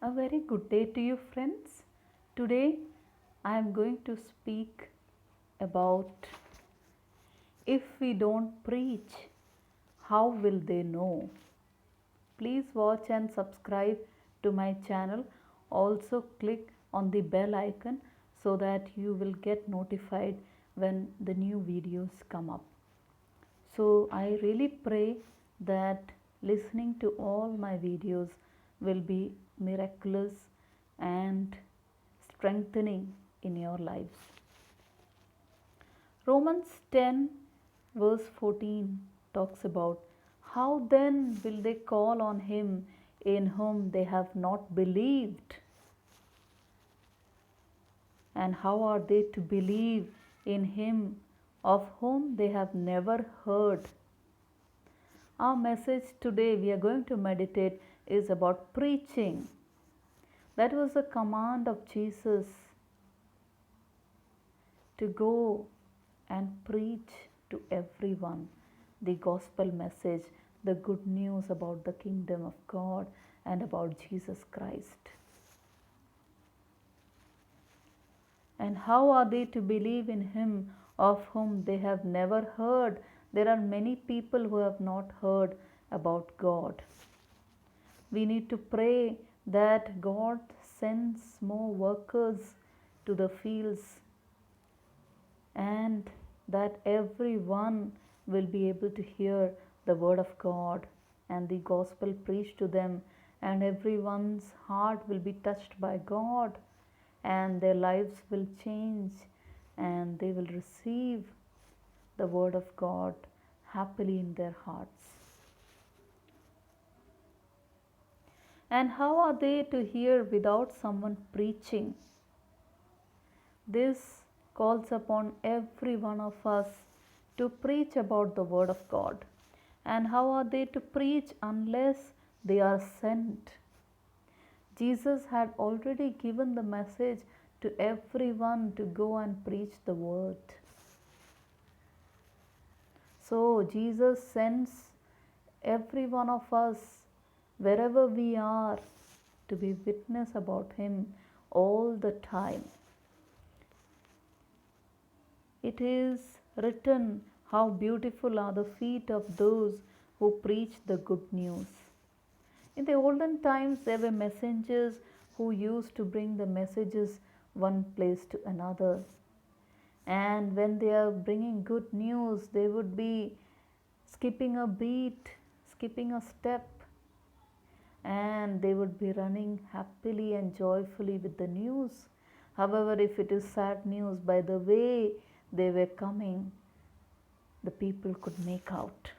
A very good day to you, friends. Today I am going to speak about if we don't preach, how will they know? Please watch and subscribe to my channel. Also, click on the bell icon so that you will get notified when the new videos come up. So, I really pray that listening to all my videos will be miraculous and strengthening in your lives. Romans 10 verse 14 talks about how then will they call on him in whom they have not believed? And how are they to believe in him of whom they have never heard? Our message today we are going to meditate is about preaching. That was a command of Jesus to go and preach to everyone the gospel message, the good news about the kingdom of God and about Jesus Christ. And how are they to believe in him of whom they have never heard? There are many people who have not heard about God. We need to pray that God sends more workers to the fields and that everyone will be able to hear the word of God and the gospel preached to them, and everyone's heart will be touched by God and their lives will change and they will receive the word of God happily in their hearts. And how are they to hear without someone preaching? This calls upon every one of us to preach about the word of God. And how are they to preach unless they are sent? Jesus had already given the message to everyone to go and preach the word. So Jesus sends every one of us wherever we are to be witness about him all the time. It is written, how beautiful are the feet of those who preach the good news. In the olden times, there were messengers who used to bring the messages one place to another. And when they are bringing good news, they would be skipping a beat, skipping a step, and they would be running happily and joyfully with the news. However, if it is sad news, by the way they were coming, the people could make out.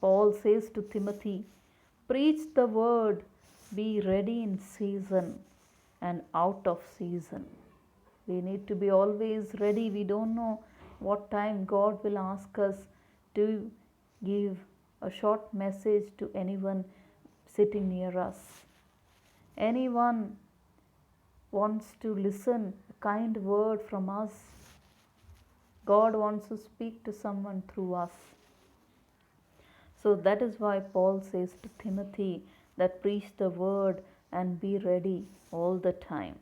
Paul says to Timothy, preach the word, be ready in season and out of season. We need to be always ready. We don't know what time God will ask us to give a short message to anyone sitting near us. Anyone wants to listen a kind word from us. God wants to speak to someone through us. So that is why Paul says to Timothy that preach the word and be ready all the time.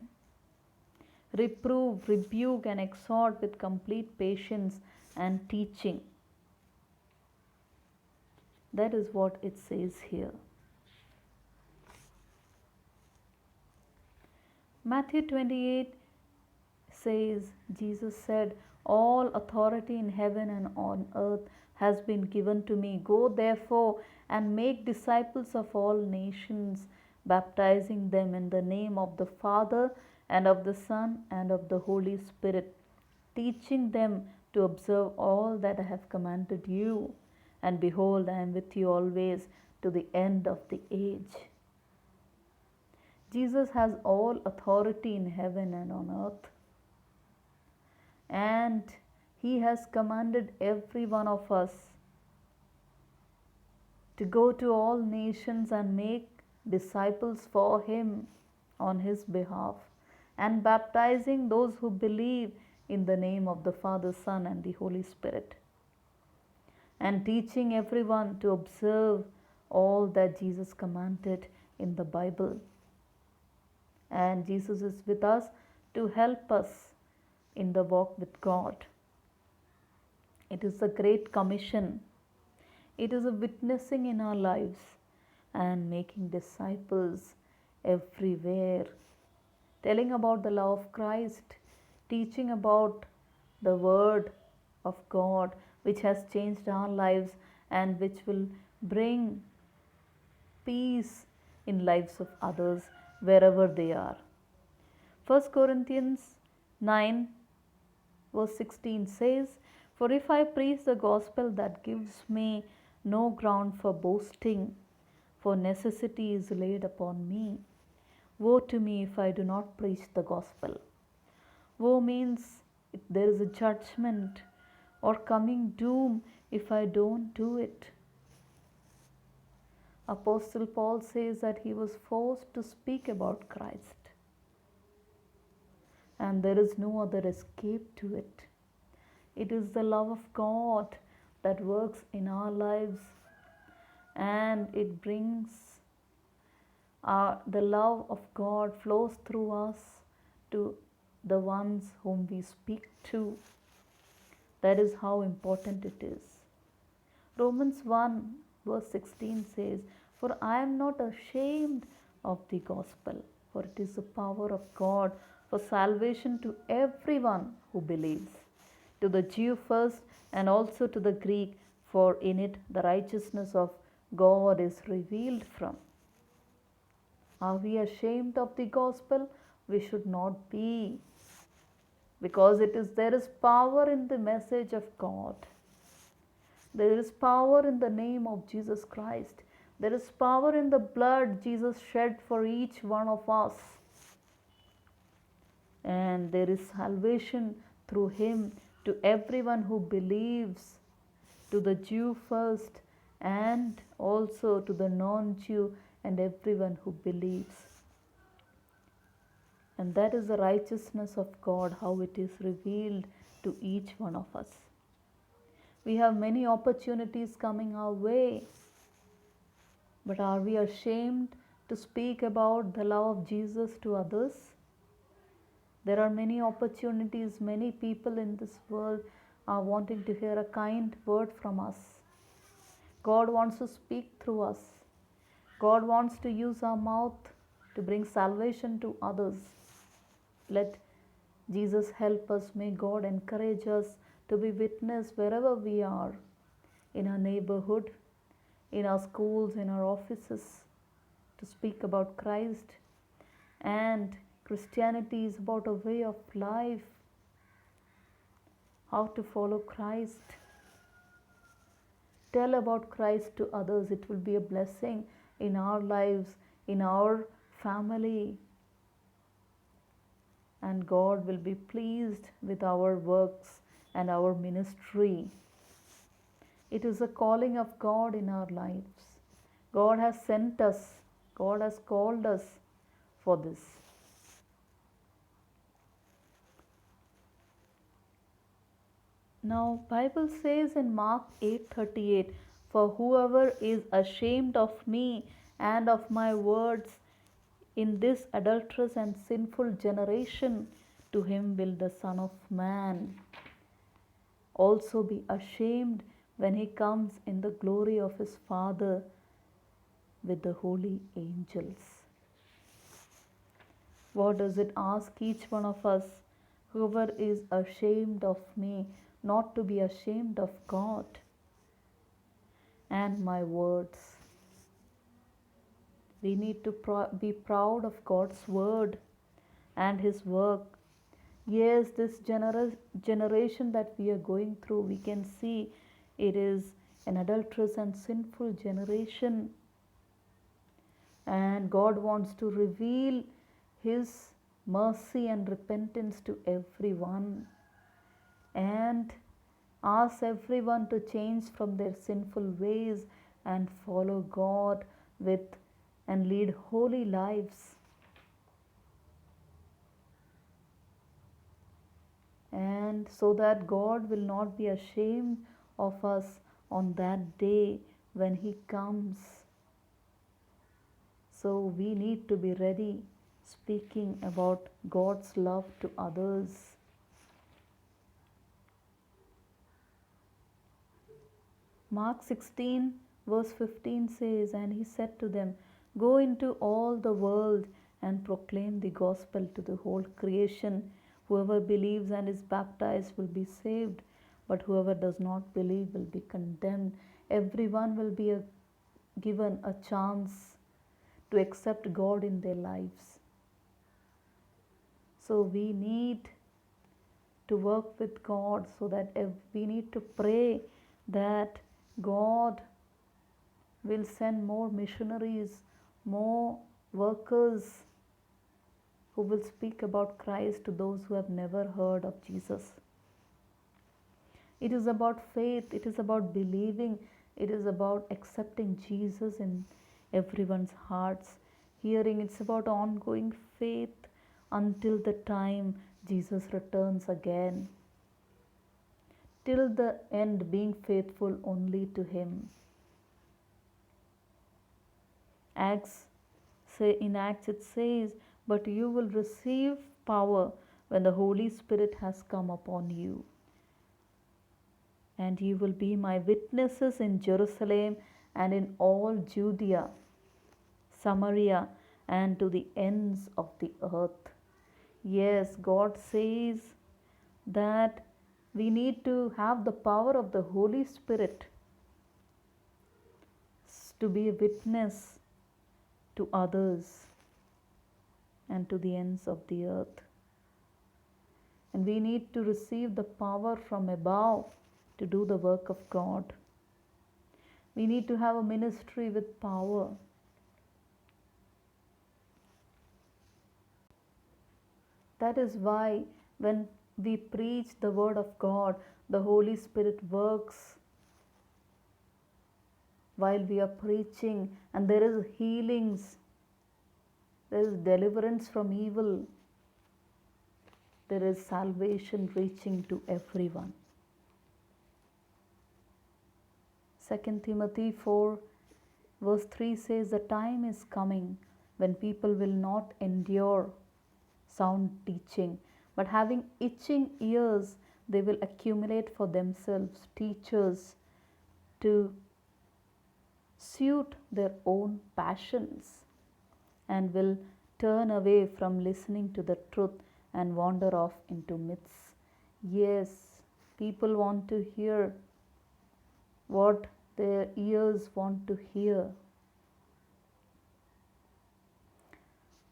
Reprove, rebuke, and exhort with complete patience and teaching. That is what it says here. Matthew 28 says, Jesus said, all authority in heaven and on earth has been given to me. Go therefore and make disciples of all nations, baptizing them in the name of the Father and of the Son and of the Holy Spirit, teaching them to observe all that I have commanded you. And behold, I am with you always to the end of the age. Jesus has all authority in heaven and on earth. And he has commanded every one of us to go to all nations and make disciples for him on his behalf, and baptizing those who believe in the name of the Father, Son, and the Holy Spirit, and teaching everyone to observe all that Jesus commanded. in the Bible. And Jesus is with us to help us in the walk with God. It is a great commission. It is a witnessing in our lives and making disciples everywhere, telling about the love of Christ, teaching about the Word of God, which has changed our lives and which will bring peace in lives of others wherever they are. 1 Corinthians 9 verse 16 says, "For if I preach the gospel, that gives me no ground for boasting, for necessity is laid upon me. Woe to me if I do not preach the gospel." Woe means there is a judgment or coming doom if I don't do it. Apostle Paul says that he was forced to speak about Christ, and there is no other escape to it. It is the love of God that works in our lives, and it brings the love of God flows through us to the ones whom we speak to. That is how important it is. Romans 1 verse 16 says, "For I am not ashamed of the gospel, for it is the power of God for salvation to everyone who believes, to the Jew first and also to the Greek, for in it the righteousness of God is revealed from." Are we ashamed of the gospel? We should not be, because there is power in the message of God. There is power in the name of Jesus Christ. There is power in the blood Jesus shed for each one of us. And there is salvation through Him to everyone who believes, to the Jew first and also to the non-Jew and everyone who believes. And that is the righteousness of God, how it is revealed to each one of us. We have many opportunities coming our way, but are we ashamed to speak about the love of Jesus to others? There are many opportunities. Many people in this world are wanting to hear a kind word from us. God wants to speak through us. God wants to use our mouth to bring salvation to others. Let Jesus help us. May God encourage us to be witness wherever we are, in our neighborhood, in our schools, in our offices, to speak about Christ. And Christianity is about a way of life, how to follow Christ. Tell about Christ to others. It will be a blessing in our lives, in our family, and God will be pleased with our works and our ministry. It is a calling of God in our lives. God has sent us. God has called us for this. Now, Bible says in Mark 8:38, "For whoever is ashamed of me and of my words in this adulterous and sinful generation, to him will the Son of Man also be ashamed when he comes in the glory of his Father with the holy angels." What does it ask each one of us? Whoever is ashamed of me, not to be ashamed of God and my words. We need to be proud of God's word and His work. Yes, this generation that we are going through, we can see it is an adulterous and sinful generation. And God wants to reveal His mercy and repentance to everyone, and ask everyone to change from their sinful ways and follow God and lead holy lives. And so that God will not be ashamed of us on that day when He comes. So we need to be ready speaking about God's love to others. Mark 16, verse 15 says, "And he said to them, Go into all the world and proclaim the gospel to the whole creation. Whoever believes and is baptized will be saved, but whoever does not believe will be condemned." Everyone will be given a chance to accept God in their lives. So we need to work with God, so that we need to pray that God will send more missionaries, more workers who will speak about Christ to those who have never heard of Jesus. It is about faith, it is about believing, it is about accepting Jesus in everyone's hearts. Hearing, it's about ongoing faith until the time Jesus returns again. Till the end, being faithful only to Him. In Acts it says, "But you will receive power when the Holy Spirit has come upon you. And you will be my witnesses in Jerusalem and in all Judea, Samaria, and to the ends of the earth." Yes, God says that we need to have the power of the Holy Spirit to be a witness to others and to the ends of the earth. And we need to receive the power from above to do the work of God. We need to have a ministry with power. That is why when we preach the word of God, the Holy Spirit works while we are preaching, and there is healings, there is deliverance from evil, there is salvation reaching to everyone. 2 Timothy 4 verse 3 says, "The time is coming when people will not endure sound teaching, but having itching ears, they will accumulate for themselves teachers to suit their own passions, and will turn away from listening to the truth and wander off into myths." Yes, people want to hear what their ears want to hear.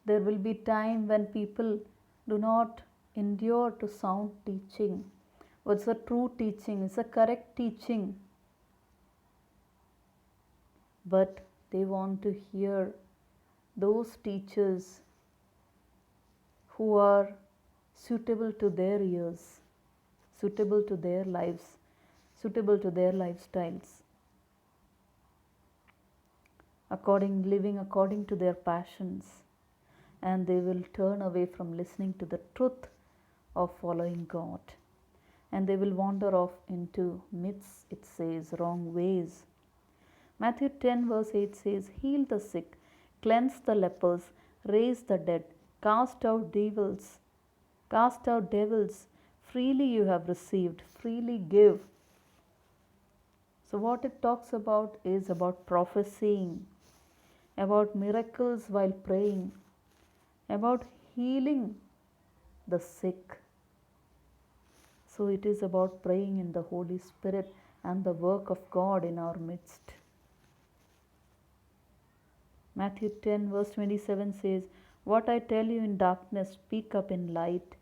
There will be time when people do not endure to sound teaching. What's a true teaching? It's a correct teaching. But they want to hear those teachers who are suitable to their ears, suitable to their lives, suitable to their lifestyles, living according to their passions. And they will turn away from listening to the truth of following God. And they will wander off into myths, it says, wrong ways. Matthew 10 verse 8 says, "Heal the sick, cleanse the lepers, raise the dead, cast out devils. Freely you have received, freely give." So what it talks about is about prophesying, about miracles while praying, about healing the sick. So it is about praying in the Holy Spirit and the work of God in our midst. Matthew 10 verse 27 says, "What I tell you in darkness, speak up in light,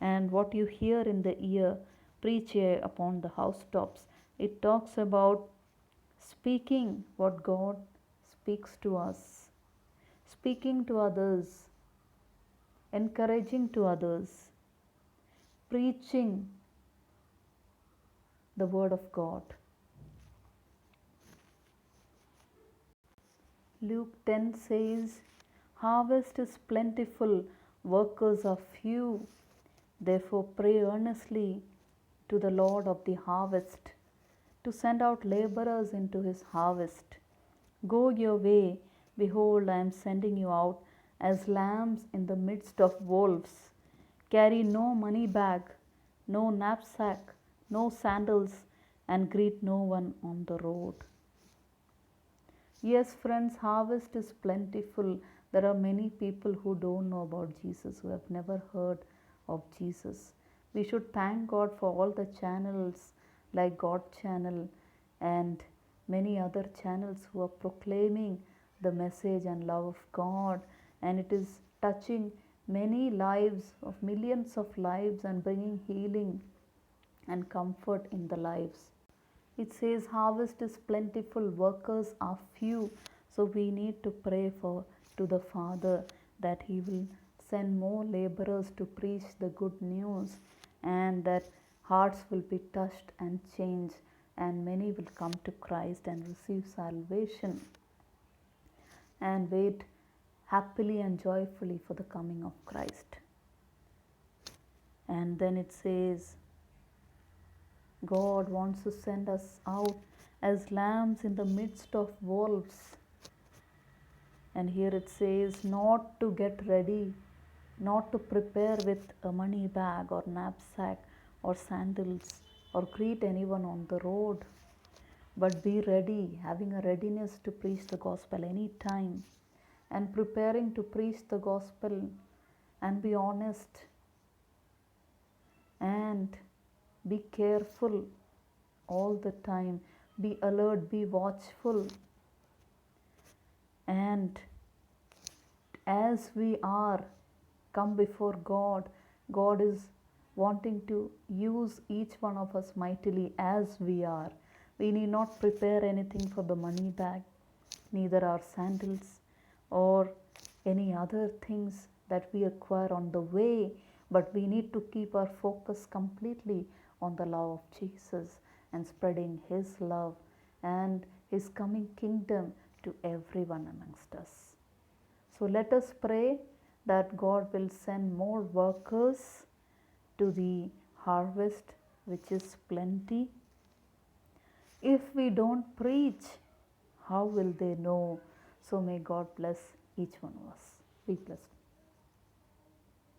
and what you hear in the ear, preach ye upon the housetops." It talks about speaking what God speaks to us, speaking to others, encouraging to others, preaching the word of God. Luke 10 says, "Harvest is plentiful, workers are few. Therefore pray earnestly to the Lord of the harvest to send out laborers into his harvest. Go your way, Behold, I am sending you out as lambs in the midst of wolves. Carry no money bag, no knapsack, no sandals, and greet no one on the road. Yes, friends, harvest is plentiful. There are many people who don't know about Jesus, who have never heard of Jesus. We should thank God for all the channels like God Channel and many other channels who are proclaiming the message and love of God, and it is touching many lives of millions of lives and bringing healing and comfort in the lives. It says harvest is plentiful, workers are few. So we need to pray for to the Father that He will send more laborers to preach the good news, and that hearts will be touched and changed, and many will come to Christ and receive salvation and wait happily and joyfully for the coming of Christ. And then it says, God wants to send us out as lambs in the midst of wolves. And here it says, not to get ready, not to prepare with a money bag or knapsack or sandals or greet anyone on the road, but be ready, having a readiness to preach the gospel any time, and preparing to preach the gospel, and be honest and be careful all the time, be alert, be watchful. And as we are come before God, God is wanting to use each one of us mightily as we are. We need not prepare anything for the money bag, neither our sandals or any other things that we acquire on the way, but we need to keep our focus completely on the love of Jesus and spreading His love and His coming kingdom to everyone amongst us. So let us pray that God will send more workers to the harvest, which is plenty. If we don't preach, how will they know? So may God bless each one of us. Be blessed.